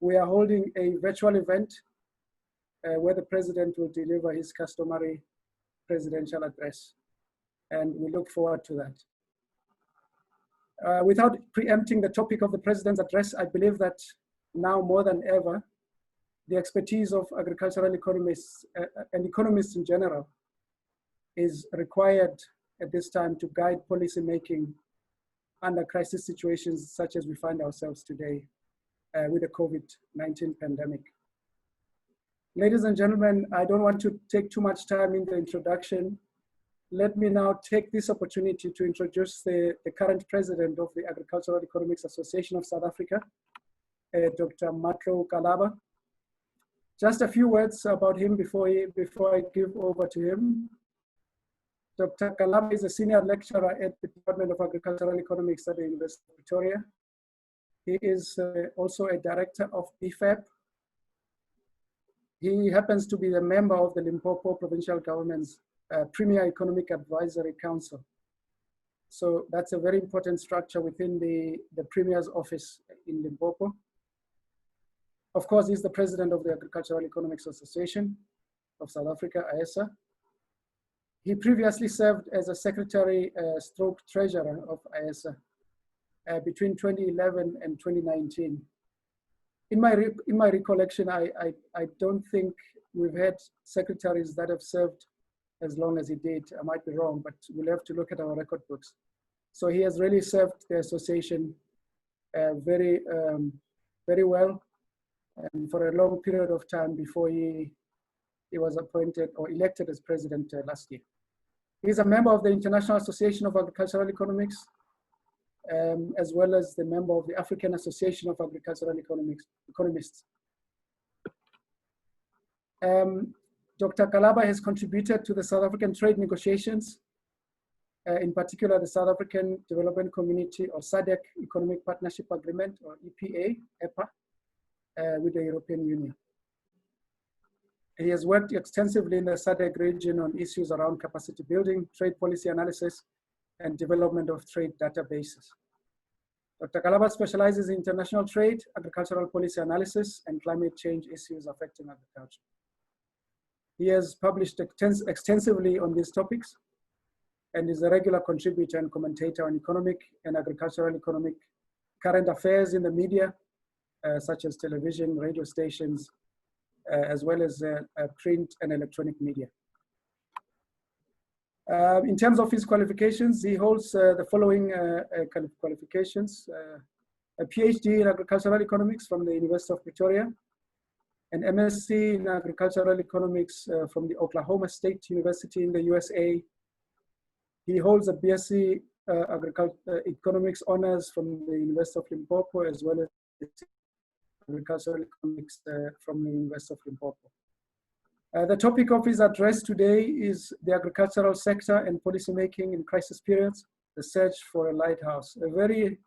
we are holding a virtual event where the President will deliver his customary presidential address. And we look forward to that. Without preempting the topic of the President's address, I believe that now more than ever, the expertise of agricultural economists and economists in general is required at this time to guide policy making under crisis situations such as we find ourselves today with the COVID-19 pandemic. Ladies and gentlemen, I don't want to take too much time in the introduction. Let me now take this opportunity to introduce the current president of the Agricultural Economics Association of South Africa, Dr. Mmatlou Kalaba. Just a few words about him before I give over to him. Dr. Kalaba is a senior lecturer at the Department of Agricultural Economics at the University of Pretoria. He is also a director of BFAP. He happens to be a member of the Limpopo Provincial Government's Premier Economic Advisory Council. So that's a very important structure within the Premier's office in Limpopo. Of course, he's the president of the Agricultural Economics Association of South Africa, AEASA. He previously served as a secretary stroke treasurer of AEASA between 2011 and 2019. In my recollection, I don't think we've had secretaries that have served as long as he did. I might be wrong, but we'll have to look at our record books. So he has really served the association very well and for a long period of time before he was appointed or elected as president last year. He's a member of the International Association of Agricultural Economics, as well as the member of the African Association of Agricultural Economists. Dr. Kalaba has contributed to the South African trade negotiations, in particular the South African Development Community or SADC Economic Partnership Agreement or EPA, with the European Union. He has worked extensively in the SADC region on issues around capacity building, trade policy analysis, and development of trade databases. Dr. Kalaba specializes in international trade, agricultural policy analysis, and climate change issues affecting agriculture. He has published extensively on these topics and is a regular contributor and commentator on economic and agricultural economic current affairs in the media, such as television, radio stations, as well as print and electronic media. In terms of his qualifications, he holds the following qualifications: a PhD in agricultural economics from the University of Pretoria, an MSc in agricultural economics from the Oklahoma State University in the USA. He holds a BSc economics honors from the University of Limpopo, as well as agricultural economics from the University of Limpopo. The topic of his address today is the agricultural sector and policymaking in crisis periods, the search for a lighthouse. A very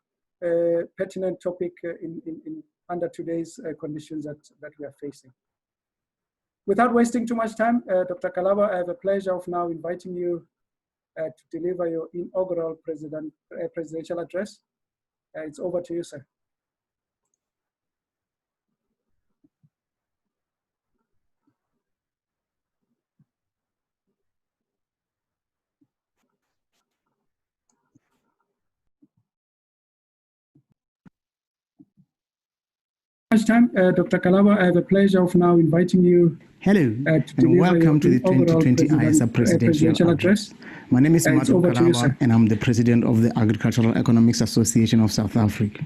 pertinent topic under today's conditions that we are facing. Without wasting too much time, Dr. Kalaba, I have a pleasure of now inviting you to deliver your inaugural presidential address. It's over to you, sir. Time, Dr. Kalaba, I have a pleasure of now inviting you. Hello, and welcome to the 2020 AEASA Presidential Address. My name is Mmatlou Kalaba, and I'm the president of the Agricultural Economics Association of South Africa.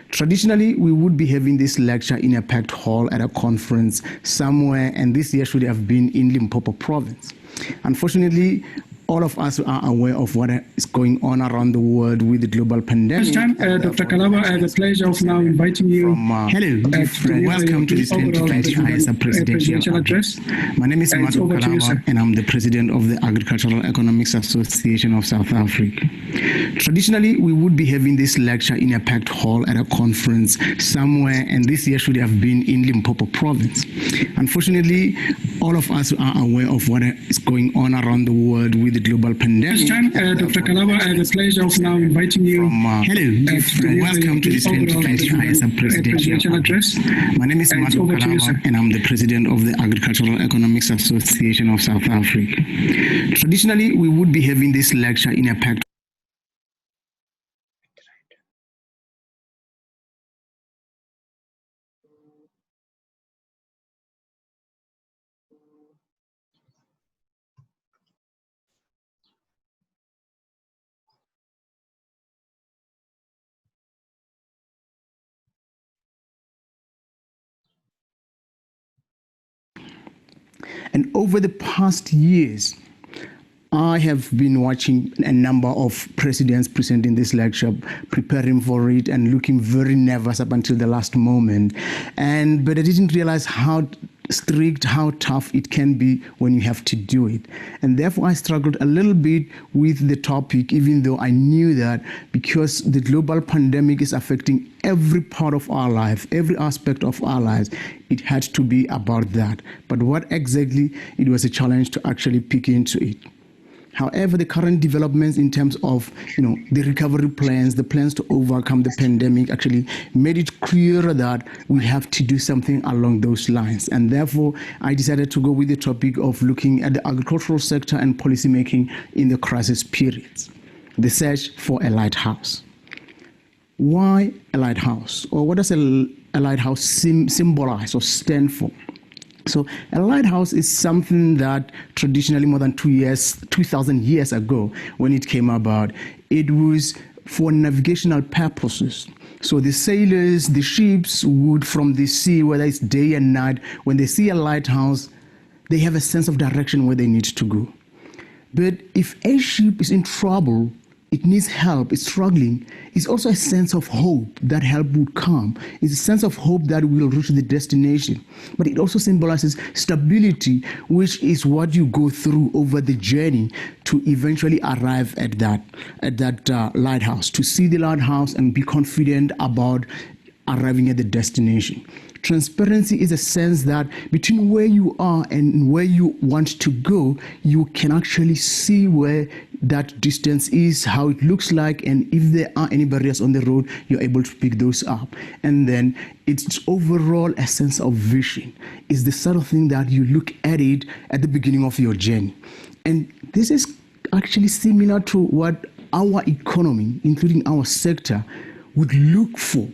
Traditionally, we would be having this lecture in a packed hall at a conference somewhere, and this year should have been in Limpopo province. Unfortunately, all of us are aware of what is going on around the world with the global pandemic. This time, Dr. Kalaba, I have the pleasure of now inviting you. Hello, welcome to this 2020 AEASA Presidential Address. My name is Mmatlou Kalaba, and I'm the president of the Agricultural Economics Association of South Africa. Traditionally, we would be having this lecture in a packed hall at a conference somewhere, and this year should have been in Limpopo province. Unfortunately, all of us are aware of what is going on around the world with the global pandemic. This time, Dr. Kalaba, I have the pleasure of now inviting you. Hello, welcome to the 2020 AEASA Presidential Address. My name is Mmatlou Kalaba, and I'm the President of the Agricultural Economics Association of South Africa. Traditionally, we would be having this lecture in a packed And over the past years, I have been watching a number of presidents presenting this lecture, preparing for it and looking very nervous up until the last moment. But I didn't realize how strict, how tough it can be when you have to do it. And therefore I struggled a little bit with the topic, even though I knew that because the global pandemic is affecting every part of our life, every aspect of our lives, it had to be about that. But what exactly, it was a challenge to actually pick into it. However, the current developments in terms of, the recovery plans, the plans to overcome the pandemic actually made it clear that we have to do something along those lines. And therefore, I decided to go with the topic of looking at the agricultural sector and policymaking in the crisis periods, the search for a lighthouse. Why a lighthouse? Or what does a lighthouse symbolize or stand for? So a lighthouse is something that traditionally more than 2,000 years ago, when it came about, it was for navigational purposes. So the sailors, the ships would from the sea, whether it's day and night, when they see a lighthouse, they have a sense of direction where they need to go. But if a ship is in trouble, it needs help, it's struggling, it's also a sense of hope that help would come. It's a sense of hope that we'll reach the destination. But it also symbolizes stability, which is what you go through over the journey to eventually arrive at that lighthouse, to see the lighthouse and be confident about arriving at the destination. Transparency is a sense that between where you are and where you want to go, you can actually see where that distance is, how it looks like, and if there are any barriers on the road, you're able to pick those up. And then it's overall a sense of vision. It's the sort of thing that you look at it at the beginning of your journey. And this is actually similar to what our economy, including our sector, would look for.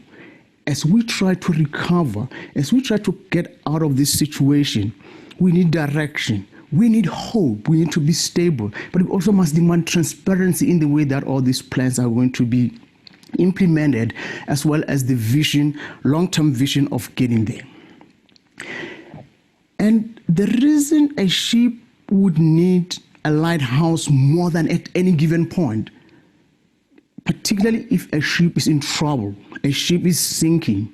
As we try to recover, as we try to get out of this situation, we need direction, we need hope, we need to be stable, but we also must demand transparency in the way that all these plans are going to be implemented, as well as the vision, long-term vision of getting there. And the reason a ship would need a lighthouse more than at any given point, particularly if a ship is in trouble, a ship is sinking,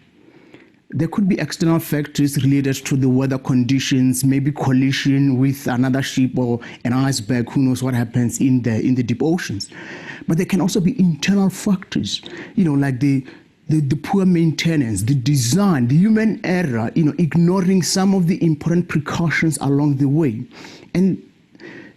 there could be external factors related to the weather conditions, maybe collision with another ship or an iceberg, who knows what happens in the deep oceans. But there can also be internal factors, like the poor maintenance, the design, the human error, ignoring some of the important precautions along the way. And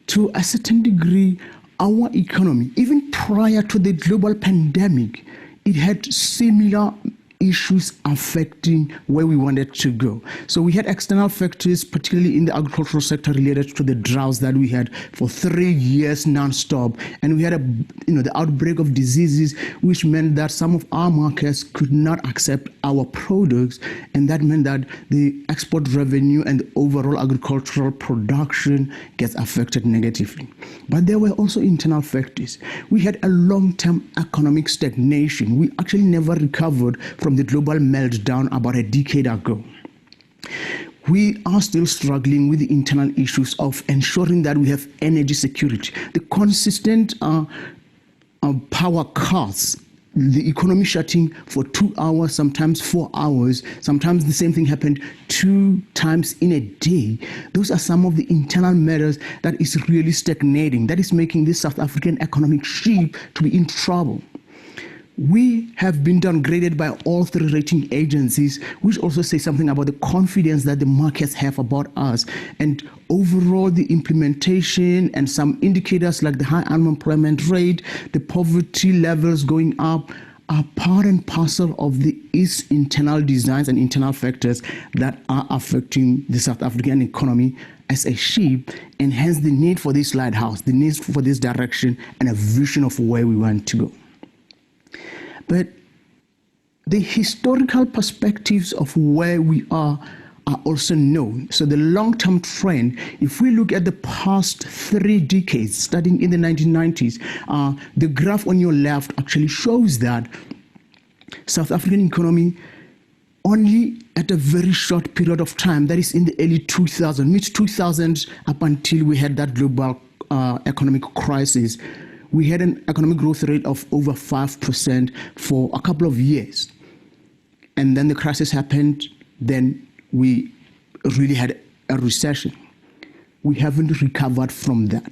to a certain degree, our economy, even prior to the global pandemic, it had similar issues affecting where we wanted to go. So we had external factors, particularly in the agricultural sector, related to the droughts that we had for 3 years non-stop. And we had the outbreak of diseases, which meant that some of our markets could not accept our products. And that meant that the export revenue and the overall agricultural production gets affected negatively. But there were also internal factors. We had a long-term economic stagnation. We actually never recovered from the global meltdown about a decade ago. We are still struggling with the internal issues of ensuring that we have energy security. The consistent power cuts, the economy shutting for 2 hours, sometimes 4 hours, sometimes the same thing happened 2 times in a day. Those are some of the internal matters that is really stagnating, that is making this South African economic ship to be in trouble. we have been downgraded by all three rating agencies, which also say something about the confidence that the markets have about us. And overall, the implementation and some indicators like the high unemployment rate, the poverty levels going up, are part and parcel of its internal designs and internal factors that are affecting the South African economy as a ship, and hence the need for this lighthouse, the need for this direction and a vision of where we want to go. But the historical perspectives of where we are also known. So the long-term trend, if we look at the past 3 decades, starting in the 1990s, the graph on your left actually shows that South African economy only at a very short period of time, that is in the early 2000s, mid-2000s, up until we had that global economic crisis, we had an economic growth rate of over 5% for a couple of years. And then the crisis happened, then we really had a recession. We haven't recovered from that.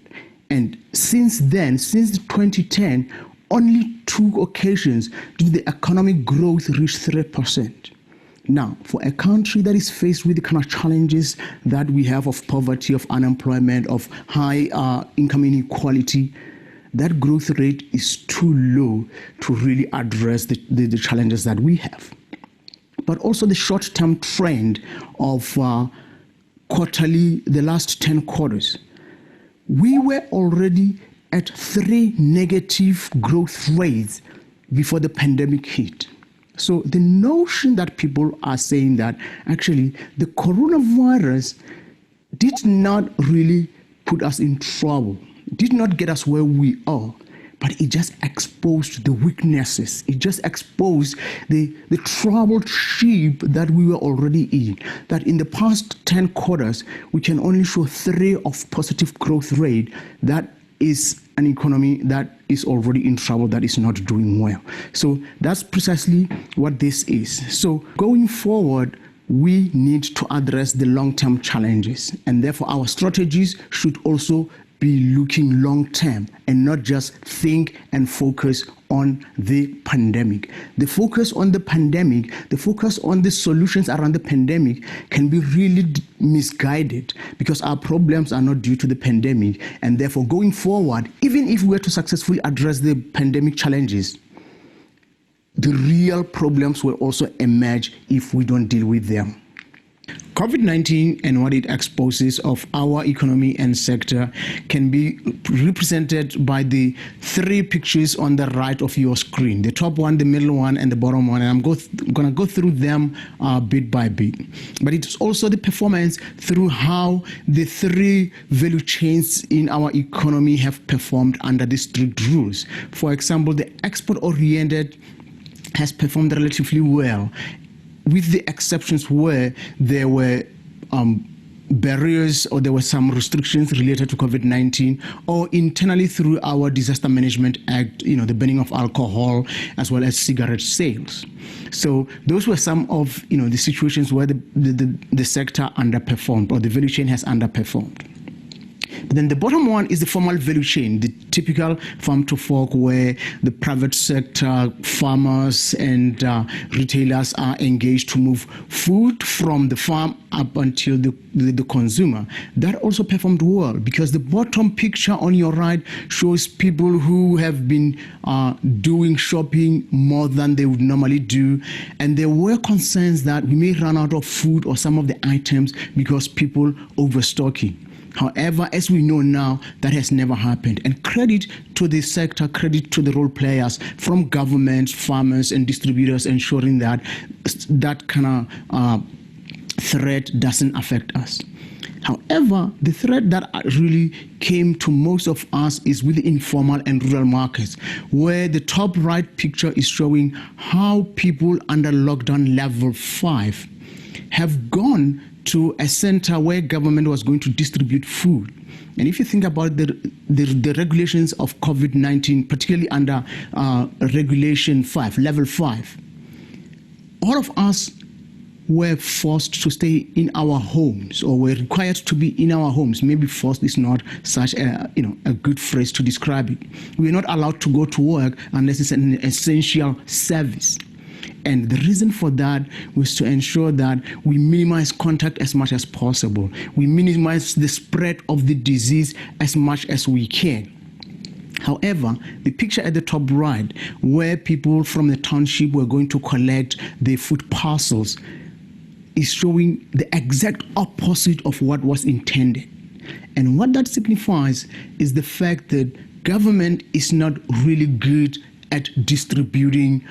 And since then, since 2010, only 2 occasions did the economic growth reach 3%. Now, for a country that is faced with the kind of challenges that we have of poverty, of unemployment, of high income inequality, that growth rate is too low to really address the challenges that we have. But also the short-term trend of quarterly, the last 10 quarters, we were already at 3 negative growth rates before the pandemic hit. So the notion that people are saying that actually the coronavirus did not really put us in trouble, did not get us where we are, but it just exposed the weaknesses. It just exposed the troubled ship that we were already in. That in the past 10 quarters, we can only show 3 of positive growth rate. That is an economy that is already in trouble, that is not doing well. So that's precisely what this is. So going forward, we need to address the long-term challenges, and therefore our strategies should also be looking long-term and not just think and focus on the pandemic. The focus on the pandemic, the focus on the solutions around the pandemic can be really misguided, because our problems are not due to the pandemic. And therefore, going forward, even if we were to successfully address the pandemic challenges, the real problems will also emerge if we don't deal with them. COVID-19 and what it exposes of our economy and sector can be represented by the 3 pictures on the right of your screen, the top one, the middle one, and the bottom one. And I'm going to go through them bit by bit. But it's also the performance through how the 3 value chains in our economy have performed under the strict rules. For example, the export-oriented has performed relatively well, with the exceptions where there were barriers or there were some restrictions related to COVID-19, or internally through our Disaster Management Act, the banning of alcohol as well as cigarette sales. So those were some of the situations where the sector underperformed, or the value chain has underperformed. But then the bottom one is the formal value chain, the typical farm to fork, where the private sector, farmers and retailers are engaged to move food from the farm up until the consumer. That also performed well, because the bottom picture on your right shows people who have been doing shopping more than they would normally do. And there were concerns that we may run out of food or some of the items because people overstocking. However, as we know now, that has never happened. And credit to the sector, credit to the role players from governments, farmers, and distributors, ensuring that that kind of threat doesn't affect us. However, the threat that really came to most of us is with the informal and rural markets, where the top right picture is showing how people under lockdown level 5 have gone to a center where government was going to distribute food. And if you think about the regulations of COVID-19, particularly under Regulation 5, Level 5, all of us were forced to stay in our homes, or were required to be in our homes. Maybe forced is not such a good phrase to describe it. We are not allowed to go to work unless it's an essential service. And the reason for that was to ensure that we minimize contact as much as possible. We minimize the spread of the disease as much as we can. However, the picture at the top right, where people from the township were going to collect their food parcels, is showing the exact opposite of what was intended. And what that signifies is the fact that government is not really good at distributing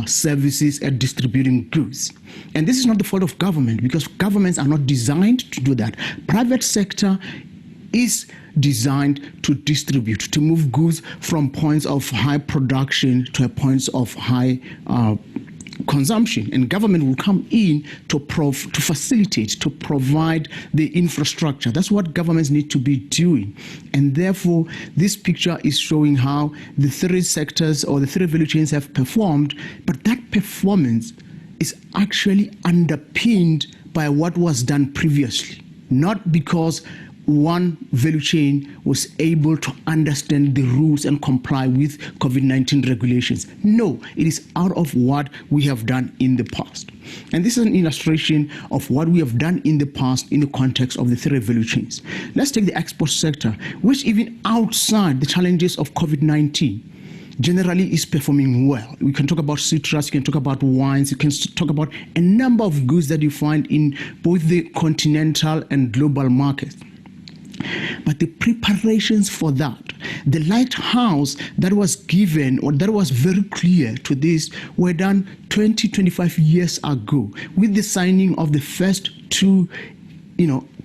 services, at distributing goods. And this is not the fault of government, because governments are not designed to do that. Private sector is designed to distribute, to move goods from points of high production to points of high consumption, and government will come in to facilitate, to provide the infrastructure. That's what governments need to be doing. And therefore, this picture is showing how the three sectors or the three value chains have performed, but that performance is actually underpinned by what was done previously, not because one value chain was able to understand the rules and comply with COVID-19 regulations. No, it is out of what we have done in the past. And this is an illustration of what we have done in the past in the context of the three value chains. Let's take the export sector, which even outside the challenges of COVID-19, generally is performing well. We can talk about citrus, you can talk about wines, you can talk about a number of goods that you find in both the continental and global markets. But the preparations for that, the lighthouse that was given, or that was very clear to this, were done 25 years ago with the signing of the first two,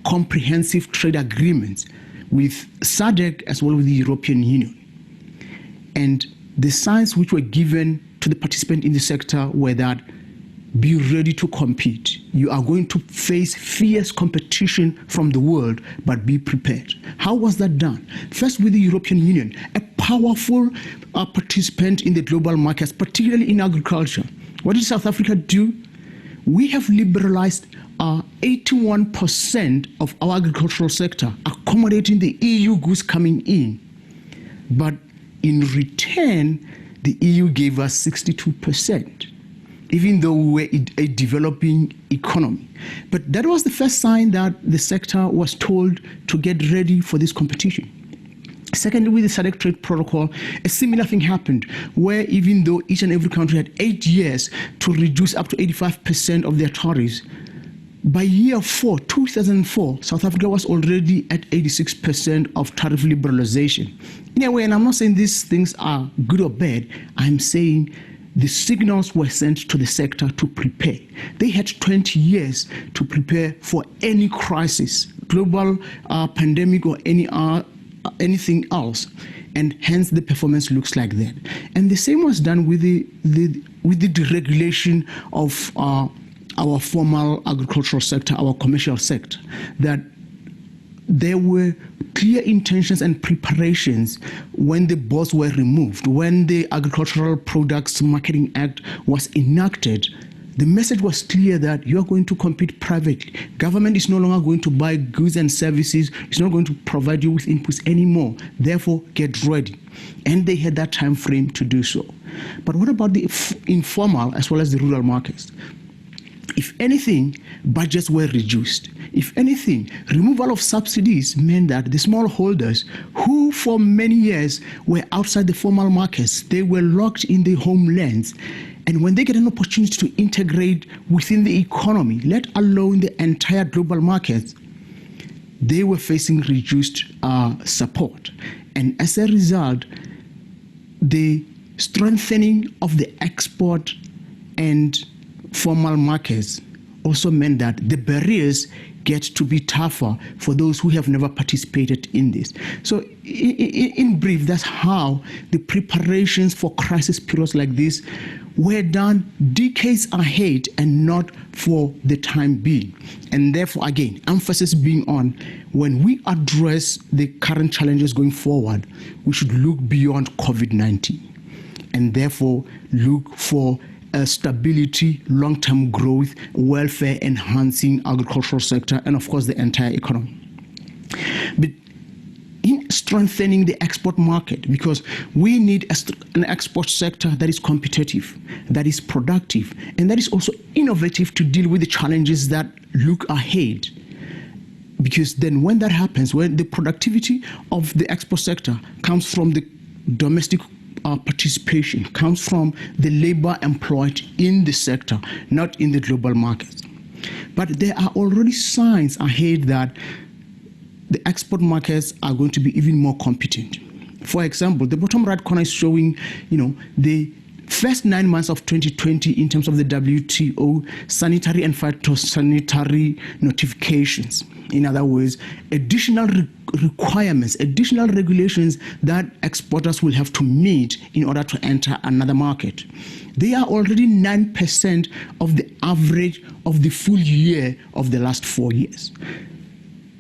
comprehensive trade agreements with SADC as well as the European Union. And the signs which were given to the participants in the sector were that be ready to compete. You are going to face fierce competition from the world, but be prepared. How was that done? First, with the European Union, a powerful participant in the global markets, particularly in agriculture. What did South Africa do? We have liberalized 81% of our agricultural sector, accommodating the EU goods coming in. But in return, the EU gave us 62%. Even though we were a developing economy. But that was the first sign that the sector was told to get ready for this competition. Secondly, with the SADC trade protocol, a similar thing happened, where even though each and every country had 8 years to reduce up to 85% of their tariffs, by year 4, 2004, South Africa was already at 86% of tariff liberalization. In a way, and I'm not saying these things are good or bad, I'm saying the signals were sent to the sector to prepare. They had 20 years to prepare for any crisis, global pandemic or anything else, and hence the performance looks like that. And the same was done with the deregulation of our formal agricultural sector, our commercial sector, that there were clear intentions and preparations when the boards were removed, when the Agricultural Products Marketing Act was enacted. The message was clear that you are going to compete privately. Government is no longer going to buy goods and services. It's not going to provide you with inputs anymore. Therefore, get ready. And they had that time frame to do so. But what about the informal as well as the rural markets? If anything, budgets were reduced. If anything, removal of subsidies meant that the smallholders, who for many years were outside the formal markets, they were locked in their homelands. And when they get an opportunity to integrate within the economy, let alone the entire global markets, they were facing reduced support. And as a result, the strengthening of the export and formal markets also meant that the barriers get to be tougher for those who have never participated in this. So in brief, that's how the preparations for crisis periods like this were done decades ahead and not for the time being. And therefore, again, emphasis being on when we address the current challenges going forward, we should look beyond COVID-19 and therefore look for stability, long-term growth, welfare enhancing agricultural sector, and of course the entire economy. But in strengthening the export market, because we need an export sector that is competitive, that is productive, and that is also innovative to deal with the challenges that look ahead. Because then when that happens, when the productivity of the export sector comes from the domestic participation, comes from the labor employed in the sector, not in the global markets. But there are already signs ahead that the export markets are going to be even more competent. For example, the bottom right corner is showing, the first 9 months of 2020 in terms of the WTO sanitary and phytosanitary notifications. In other words, additional requirements, additional regulations that exporters will have to meet in order to enter another market. They are already 9% of the average of the full year of the last 4 years.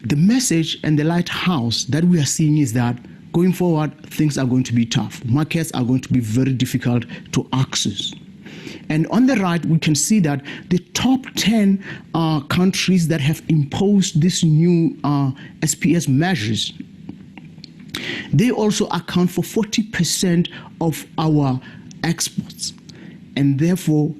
The message and the lighthouse that we are seeing is that going forward, things are going to be tough. Markets are going to be very difficult to access. And on the right, we can see that the top 10 countries that have imposed these new SPS measures, they also account for 40% of our exports. And therefore,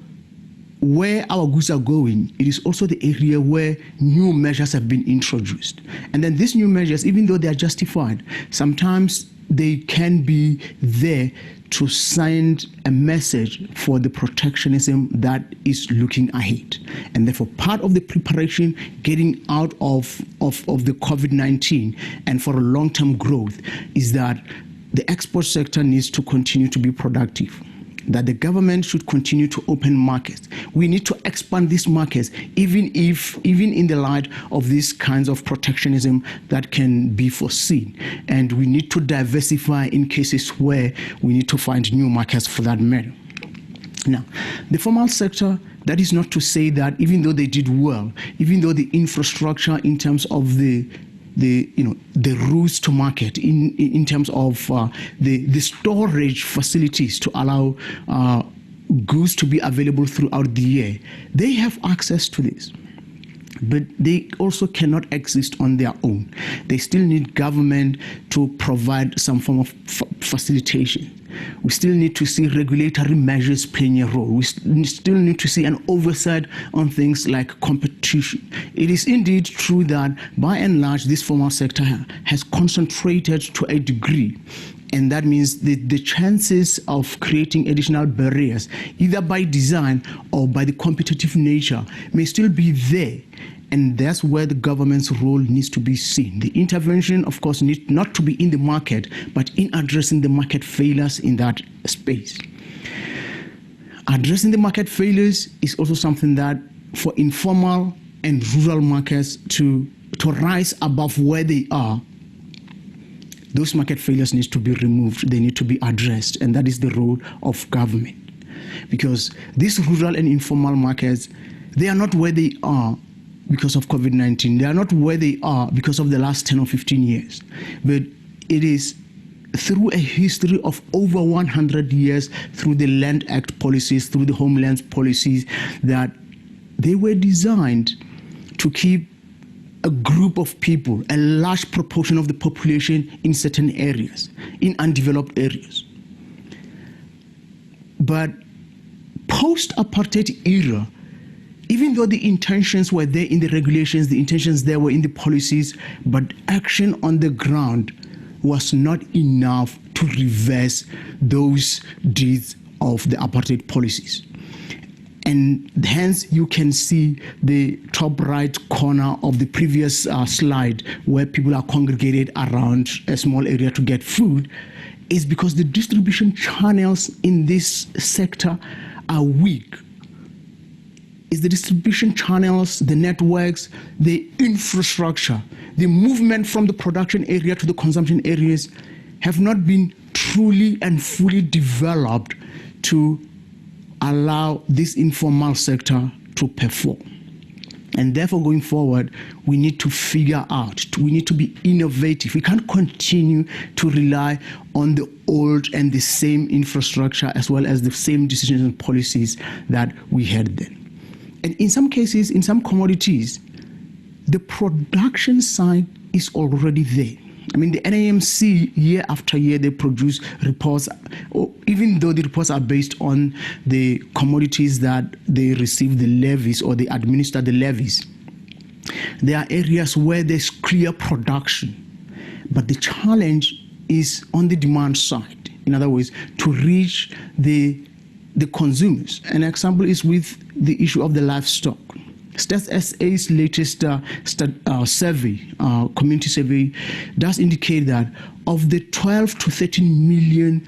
where our goods are going, it is also the area where new measures have been introduced. And then these new measures, even though they are justified, sometimes they can be there to send a message for the protectionism that is looking ahead. And therefore, part of the preparation getting out of the COVID-19 and for a long-term growth is that the export sector needs to continue to be productive, that the government should continue to open markets. We need to expand these markets, even in the light of these kinds of protectionism that can be foreseen. And we need to diversify in cases where we need to find new markets for that matter. Now, the formal sector, that is not to say that even though they did well, even though the infrastructure in terms of the routes to market, in terms of the storage facilities to allow goods to be available throughout the year, they have access to this. But they also cannot exist on their own. They still need government to provide some form of facilitation. We still need to see regulatory measures playing a role. We still need to see an oversight on things like competition. It is indeed true that, by and large, this formal sector has concentrated to a degree. And that means the chances of creating additional barriers, either by design or by the competitive nature, may still be there. And that's where the government's role needs to be seen. The intervention, of course, needs not to be in the market, but in addressing the market failures in that space. Addressing the market failures is also something that, for informal and rural markets to rise above where they are, those market failures need to be removed. They need to be addressed. And that is the role of government. Because these rural and informal markets, they are not where they are because of COVID-19. They are not where they are because of the last 10 or 15 years. But it is through a history of over 100 years, through the Land Act policies, through the Homeland policies, that they were designed to keep a group of people, a large proportion of the population, in certain areas, in undeveloped areas. But post-apartheid era, even though the intentions were there in the regulations, the intentions there were in the policies, but action on the ground was not enough to reverse those deeds of the apartheid policies. And hence you can see the top right corner of the previous slide, where people are congregated around a small area to get food, is because the distribution channels in this sector are weak. It's the distribution channels, the networks, the infrastructure, the movement from the production area to the consumption areas have not been truly and fully developed to allow this informal sector to perform. And therefore, going forward, we need to figure out, we need to be innovative. We can't continue to rely on the old and the same infrastructure as well as the same decisions and policies that we had then. And in some cases, in some commodities, the production side is already there. I mean, the NAMC, year after year, they produce reports, even though the reports are based on the commodities that they receive the levies or they administer the levies. There are areas where there's clear production, but the challenge is on the demand side. In other words, to reach the consumers. An example is with the issue of the livestock. Stats SA's latest survey, community survey, does indicate that of the 12 to 13 million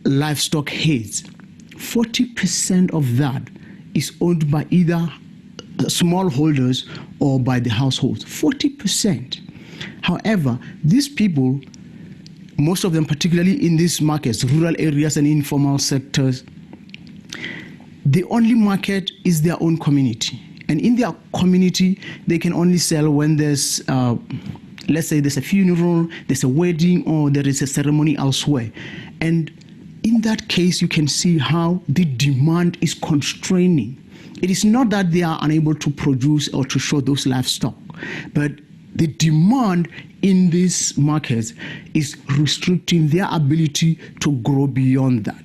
livestock heads, 40% of that is owned by either smallholders or by the households. 40%. However, these people, most of them, particularly in these markets, rural areas and informal sectors, the only market is their own community. And in their community, they can only sell when there's, let's say there's a funeral, there's a wedding, or there is a ceremony elsewhere. And in that case, you can see how the demand is constraining. It is not that they are unable to produce or to show those livestock, but the demand in these markets is restricting their ability to grow beyond that.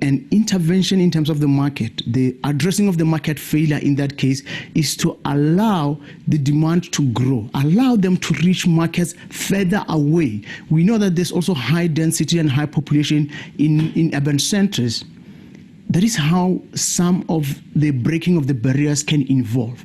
And intervention in terms of the market, the addressing of the market failure in that case is to allow the demand to grow, allow them to reach markets further away. We know that there's also high density and high population in urban centers. That is how some of the breaking of the barriers can involve.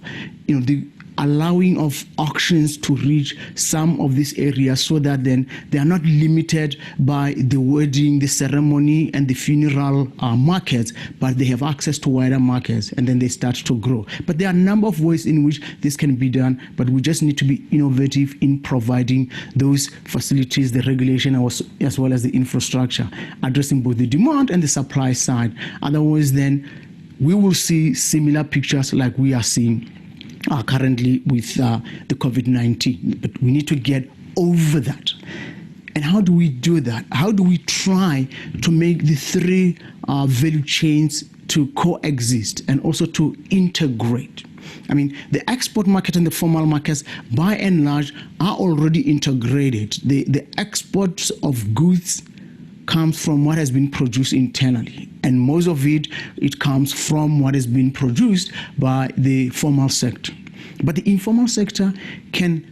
You know, the allowing of auctions to reach some of these areas so that then they are not limited by the wedding, the ceremony, and the funeral markets, but they have access to wider markets, and then they start to grow. But there are a number of ways in which this can be done, but we just need to be innovative in providing those facilities, the regulation, as well as the infrastructure, addressing both the demand and the supply side. Otherwise, then we will see similar pictures like we are seeing currently with the COVID-19, but we need to get over that. And how do we do that? How do we try to make the three value chains to coexist and also to integrate? I mean, the export market and the formal markets, by and large, are already integrated. The exports of goods comes from what has been produced internally, and most of it comes from what has been produced by the formal sector. But the informal sector can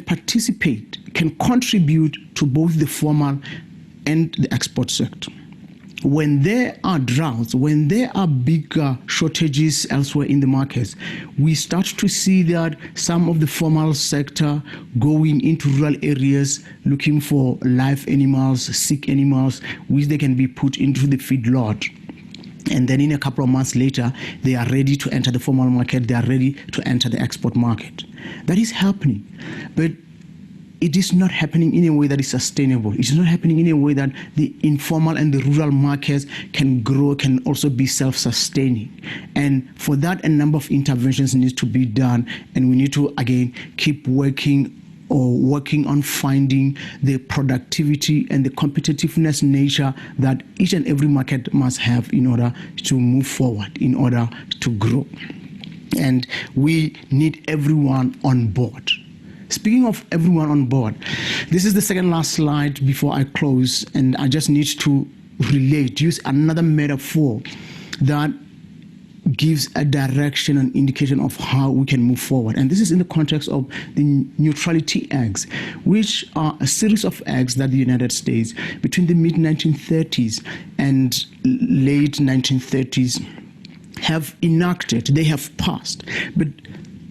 participate, can contribute to both the formal and the export sector. When there are droughts, when there are big shortages elsewhere in the markets, we start to see that some of the formal sector going into rural areas looking for live animals, sick animals, which they can be put into the feedlot. And then in a couple of months later, they are ready to enter the formal market, they are ready to enter the export market. That is happening. But it is not happening in a way that is sustainable. It is not happening in a way that the informal and the rural markets can grow, can also be self-sustaining. And for that, a number of interventions need to be done. And we need to, again, keep working on finding the productivity and the competitiveness nature that each and every market must have in order to move forward, in order to grow. And we need everyone on board. Speaking of everyone on board, this is the second last slide before I close, and I just need to use another metaphor that gives a direction and indication of how we can move forward. And this is in the context of the neutrality acts, which are a series of acts that the United States, between the mid-1930s and late 1930s, have enacted, they have passed. But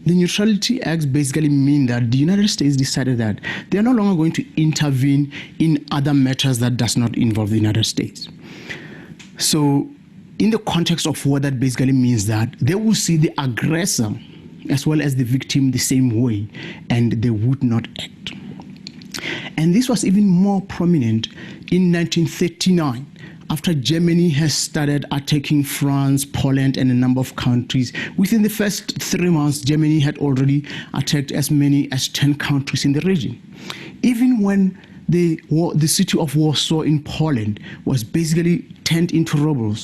the neutrality acts basically mean that the United States decided that they are no longer going to intervene in other matters that does not involve the United States. So in the context of war, that basically means that they will see the aggressor as well as the victim the same way, and they would not act. And this was even more prominent in 1939 after Germany has started attacking France, Poland, and a number of countries, within the first 3 months, Germany had already attacked as many as 10 countries in the region. Even when the city of Warsaw in Poland was basically turned into rubble,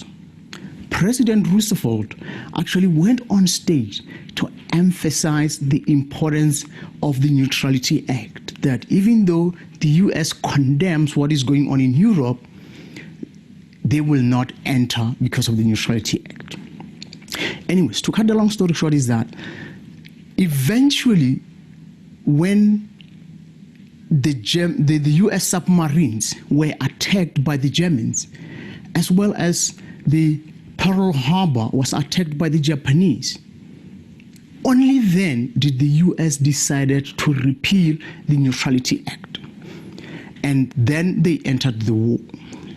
President Roosevelt actually went on stage to emphasize the importance of the Neutrality Act, that even though the US condemns what is going on in Europe, they will not enter because of the Neutrality Act. Anyways, to cut the long story short is that eventually when the US submarines were attacked by the Germans, as well as the Pearl Harbor was attacked by the Japanese, only then did the US decided to repeal the Neutrality Act. And then they entered the war.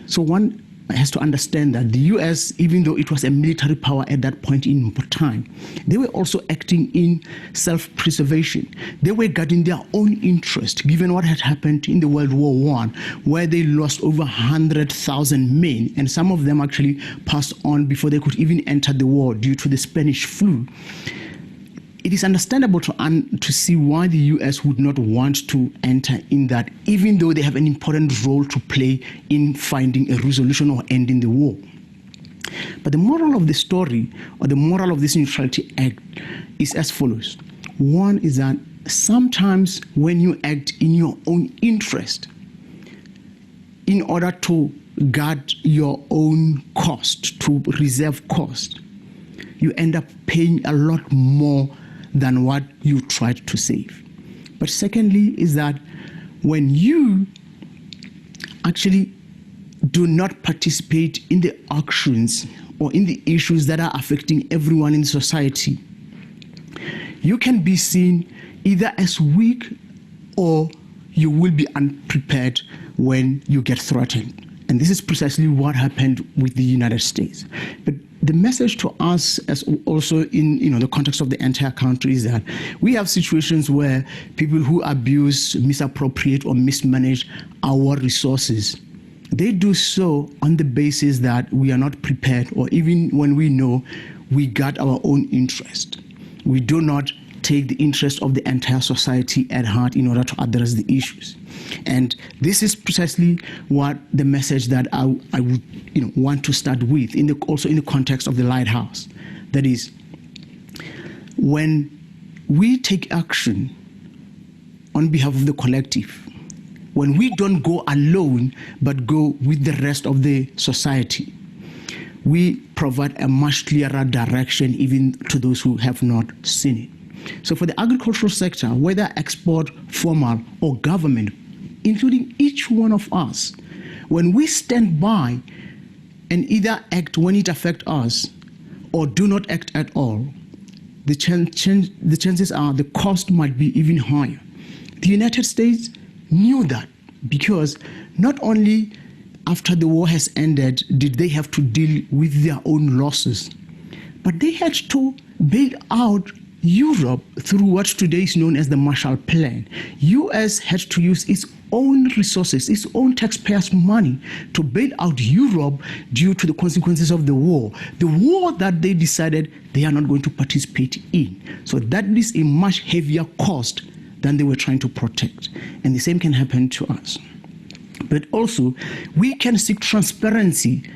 So one has to understand that the US, even though it was a military power at that point in time, they were also acting in self-preservation. They were guarding their own interest, given what had happened in the World War I, where they lost over 100,000 men, and some of them actually passed on before they could even enter the war due to the Spanish flu. It is understandable to see why the US would not want to enter in that, even though they have an important role to play in finding a resolution or ending the war. But the moral of the story, or the moral of this Neutrality Act, is as follows. One is that sometimes when you act in your own interest, in order to guard your own cost, to reserve cost, you end up paying a lot more than what you tried to save. But secondly is that when you actually do not participate in the actions or in the issues that are affecting everyone in society, you can be seen either as weak or you will be unprepared when you get threatened. And this is precisely what happened with the United States. But the message to us, as also in the context of the entire country, is that we have situations where people who abuse, misappropriate, or mismanage our resources, they do so on the basis that we are not prepared, or even when we know we got our own interest. We do not take the interest of the entire society at heart in order to address the issues. And this is precisely what the message that I would want to start with, also in the context of the lighthouse. That is, when we take action on behalf of the collective, when we don't go alone but go with the rest of the society, we provide a much clearer direction even to those who have not seen it. So for the agricultural sector, whether export, formal, or government, including each one of us, when we stand by and either act when it affects us or do not act at all, the chances are the cost might be even higher. The United States knew that, because not only after the war has ended did they have to deal with their own losses, but they had to bail out Europe through what today is known as the Marshall Plan. US had to use its own resources, its own taxpayers' money to bail out Europe due to the consequences of the war that they decided they are not going to participate in. So that is a much heavier cost than they were trying to protect. And the same can happen to us. But also, we can seek transparency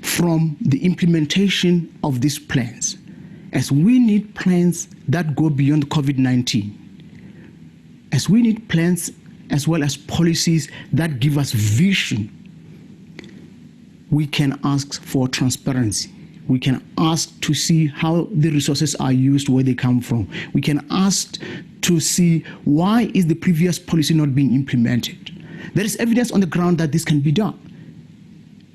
from the implementation of these plans, as we need plans that go beyond COVID-19, as we need plans as well as policies that give us vision. We can ask for transparency. We can ask to see how the resources are used, where they come from. We can ask to see why is the previous policy not being implemented. There is evidence on the ground that this can be done.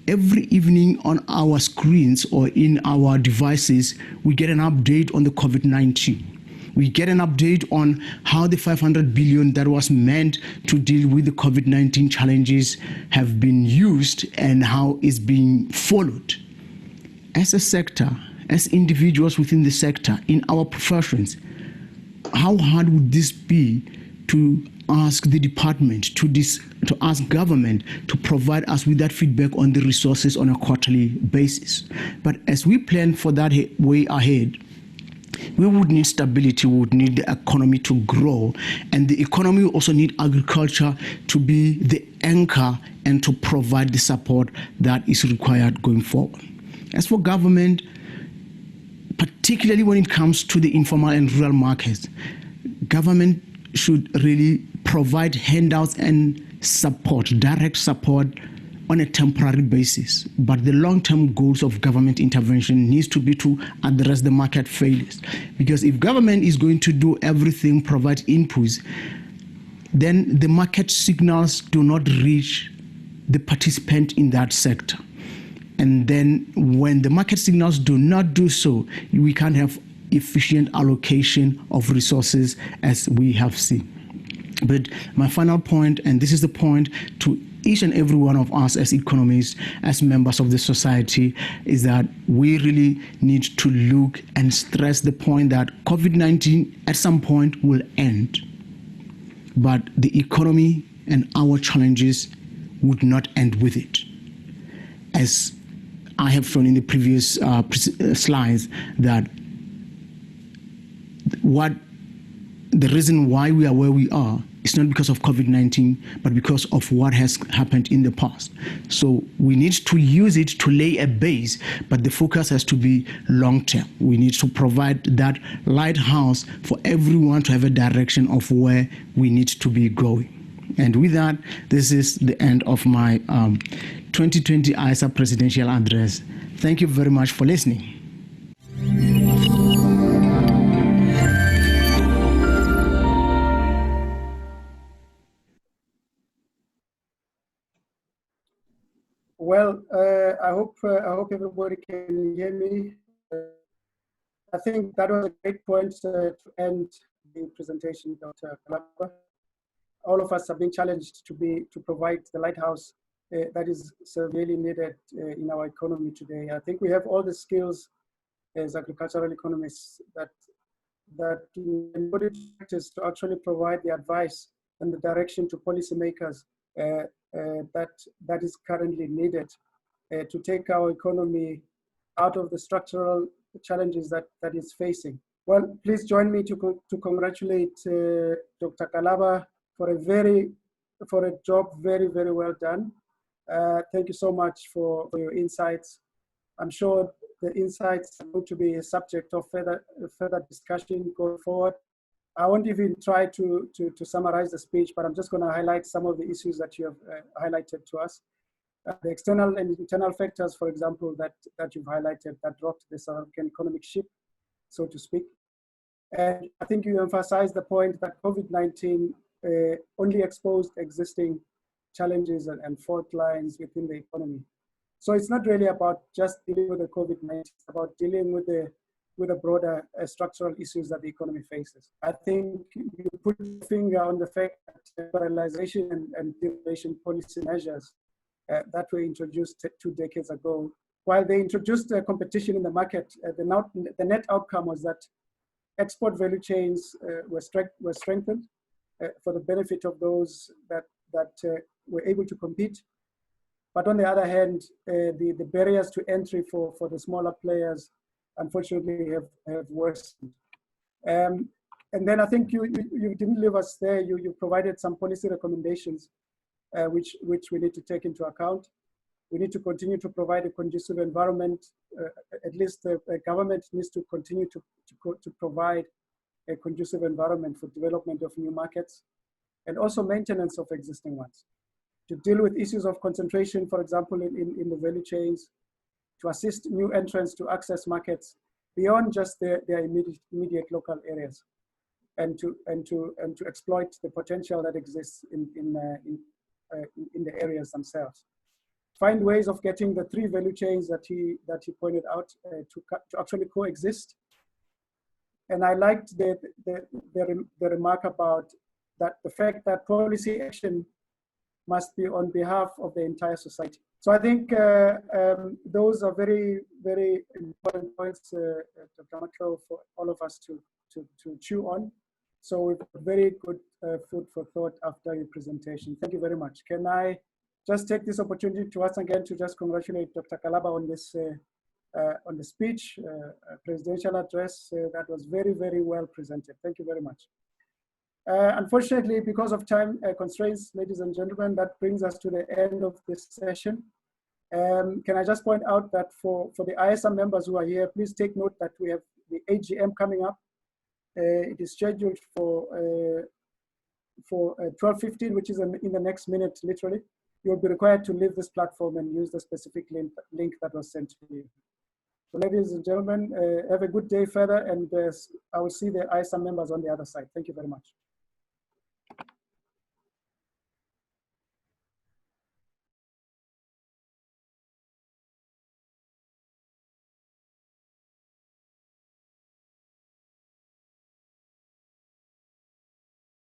Every evening on our screens or in our devices, we get an update on the COVID-19. We get an update on how the 500 billion that was meant to deal with the COVID-19 challenges have been used and how it's being followed. As a sector, as individuals within the sector, in our professions, how hard would this be to ask the department, to ask government to provide us with that feedback on the resources on a quarterly basis. But as we plan for that way ahead, we would need stability, we would need the economy to grow, and the economy will also need agriculture to be the anchor and to provide the support that is required going forward. As for government, particularly when it comes to the informal and rural markets, government should really provide handouts and support, direct support on a temporary basis. But the long-term goals of government intervention needs to be to address the market failures. Because if government is going to do everything, provide inputs, then the market signals do not reach the participant in that sector. And then when the market signals do not do so, we can't have efficient allocation of resources as we have seen. But my final point, and this is the point to each and every one of us as economists, as members of the society, is that we really need to look and stress the point that COVID-19 at some point will end. But the economy and our challenges would not end with it. As I have shown in the previous slides, that the reason why we are where we are is not because of COVID-19, but because of what has happened in the past. So we need to use it to lay a base, but the focus has to be long-term. We need to provide that lighthouse for everyone to have a direction of where we need to be going. And with that, this is the end of my 2020 AEASA presidential address. Thank you very much for listening. Well, I hope everybody can hear me. I think that was a great point to end the presentation, Dr. Kalaba. All of us have been challenged to provide the lighthouse that is severely needed in our economy today. I think we have all the skills as agricultural economists that put it in practice to actually provide the advice and the direction to policymakers that is currently needed to take our economy out of the structural challenges that it's facing. Well, please join me to congratulate Dr. Kalaba for a job very, very well done. Thank you so much for your insights. I'm sure the insights are going to be a subject of further discussion going forward. I won't even try to summarize the speech, but I'm just going to highlight some of the issues that you have highlighted to us. The external and internal factors, for example, that you've highlighted that rocked the South African economic ship, so to speak. And I think you emphasized the point that COVID-19 only exposed existing challenges and fault lines within the economy. So it's not really about just dealing with the COVID-19, it's about dealing with the broader structural issues that the economy faces. I think you put your finger on the fact that liberalization and deregulation policy measures that were introduced 2 decades ago, while they introduced competition in the market, the net outcome was that export value chains were strengthened for the benefit of those that were able to compete. But on the other hand, the barriers to entry for the smaller players, unfortunately, have worsened. And then I think you didn't leave us there. You provided some policy recommendations, which we need to take into account. We need to continue to provide a conducive environment. At least the government needs to continue to provide a conducive environment for development of new markets and also maintenance of existing ones. To deal with issues of concentration, for example, in the value chains, to assist new entrants to access markets beyond just their immediate local areas, and to exploit the potential that exists in the areas themselves. Find ways of getting the 3 value chains that he pointed out to actually coexist. And I liked the remark about that the fact that policy action must be on behalf of the entire society. So I think those are very, very important points, Dr. Mmatlou, for all of us to chew on. So we've got very good food for thought after your presentation. Thank you very much. Can I just take this opportunity to once again to just congratulate Dr. Kalaba on this on the speech, presidential address that was very, very well presented. Thank you very much. Unfortunately, because of time constraints, ladies and gentlemen, that brings us to the end of this session. Can I just point out that for the AEASA members who are here, please take note that we have the AGM coming up. It is scheduled for 12:15, which is in the next minute, literally. You'll be required to leave this platform and use the specific link that was sent to you. So ladies and gentlemen, have a good day further, and I will see the AEASA members on the other side. Thank you very much.